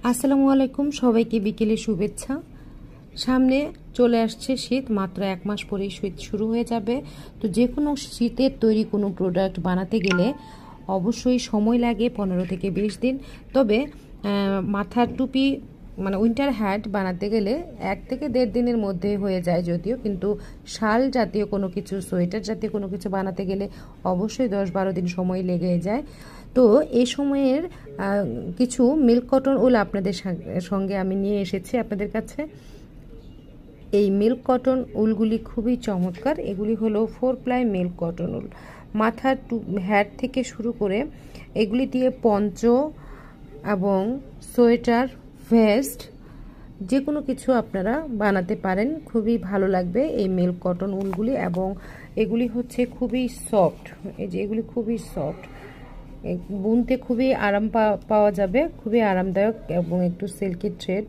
আসসালামু আলাইকুম, সবাইকে বিকেলে শুভেচ্ছা। সামনে চলে আসছে শীত, মাত্র 1 মাস পরেই শীত শুরু হয়ে যাবে। তো যে কোনো শীতের তৈরি কোনো প্রোডাক্ট বানাতে গেলে অবশ্যই সময় লাগে 15 থেকে 20 দিন। তবে মাথার টুপি মানে উইন্টার হ্যাট বানাতে গেলে 1 থেকে 1.5 দিনের মধ্যে হয়ে যায় যদিও, কিন্তু শাল জাতীয় কোনো কিছু, সোয়েটার জাতীয় কোনো কিছু বানাতে গেলে অবশ্যই 10-12 দিন সময় লেগে যায়। তো এই সময়ের কিছু মিল্ক কটন উল আপনাদের সঙ্গে আমি নিয়ে এসেছি আপনাদের কাছে। এই মিল্ক কটন উলগুলি খুবই চমৎকার। এগুলি হলো 4 প্লাই মিল্ক কটন উল। মাথার হ্যাট থেকে শুরু করে এগুলি দিয়ে পঞ্চ এবং সোয়েটার, ভেস্ট যে কোনো কিছু আপনারা বানাতে পারেন। খুবই ভালো লাগবে এই মিল্ক কটন উলগুলি, এবং এগুলি হচ্ছে খুবই সফট। এই যে এগুলি খুবই সফট, বুনতে খুবই আরাম পাওয়া যাবে, খুবই আরামদায়ক এবং একটু সিল্কি থ্রেড।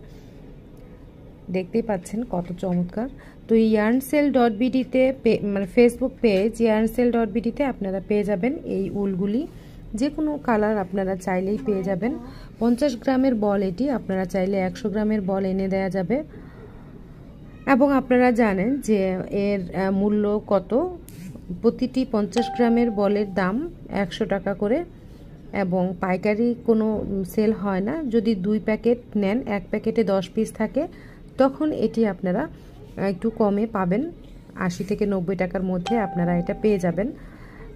দেখতেই পাচ্ছেন কত চমৎকার। তো yarnSale.bd-তে মানে ফেসবুক পেজ yarnSale.bd-তে আপনারা পেয়ে যাবেন এই উলগুলি। যে কোনো কালার আপনারা চাইলেই পেয়ে যাবেন। 50 গ্রামের বল এটি, আপনারা চাইলে 100 গ্রামের বল এনে দেওয়া যাবে। এবং আপনারা জানেন যে এর মূল্য কত। প্রতিটি 50 গ্রামের বলের দাম 100 টাকা করে, এবং পাইকারি কোনো সেল হয় না। যদি 2 প্যাকেট নেন, 1 প্যাকেটে 10 পিস থাকে, তখন এটি আপনারা একটু কমে পাবেন। 80 থেকে 90 টাকার মধ্যে আপনারা এটা পেয়ে যাবেন।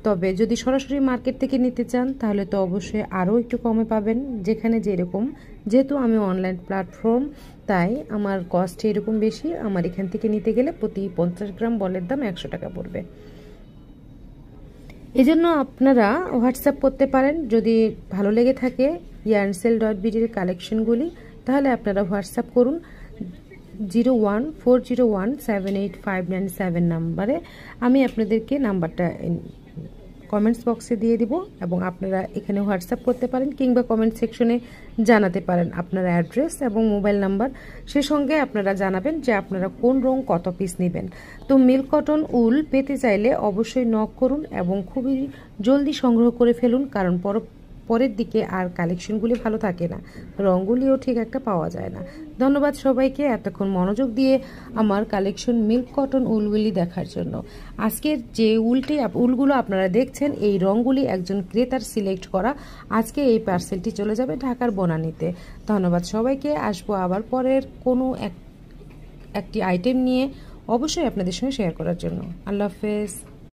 তবে যদি সরাসরি মার্কেট থেকে নিতে চান তাহলে তো অবশ্যই আরও একটু কমে পাবেন, যেখানে যেরকম। যেহেতু আমি অনলাইন প্ল্যাটফর্ম, তাই আমার কস্ট এরকম বেশি। আমার এখান থেকে নিতে গেলে প্রতি 50 গ্রাম বলের দাম 100 টাকা পড়বে। এজন্য আপনারা হোয়াটসঅ্যাপ করতে পারেন। যদি ভালো লেগে থাকে yarnSale.bd-র কালেকশনগুলি, তাহলে আপনারা হোয়াটসঅ্যাপ করুন 01401785997 নাম্বারে। আমি আপনাদেরকে নাম্বারটা কমেন্টস বক্সে দিয়ে দিব, এবং আপনারা এখানে হোয়াটসঅ্যাপ করতে পারেন, কিংবা কমেন্ট সেকশনে জানাতে পারেন আপনার অ্যাড্রেস এবং মোবাইল নাম্বার। সে সঙ্গে আপনারা জানাবেন যে আপনারা কোন রং কত পিস নেবেন। তো মিল্ক কটন উল পেতে চাইলে অবশ্যই নক করুন এবং খুবই জলদি সংগ্রহ করে ফেলুন, কারণ পরের দিকে আর কালেকশনগুলি ভালো থাকে না, রঙগুলিও ঠিক একটা পাওয়া যায় না। ধন্যবাদ সবাইকে এতক্ষণ মনোযোগ দিয়ে আমার কালেকশন মিল্ক কটন উলগুলি দেখার জন্য। আজকের যে উলগুলো আপনারা দেখছেন, এই রঙগুলি একজন ক্রেতার সিলেক্ট করা। আজকে এই পার্সেলটি চলে যাবে ঢাকার বনানীতে। ধন্যবাদ সবাইকে। আসবো আবার পরের কোনো একটি আইটেম নিয়ে অবশ্যই আপনাদের সঙ্গে শেয়ার করার জন্য। আল্লাহ হাফেজ।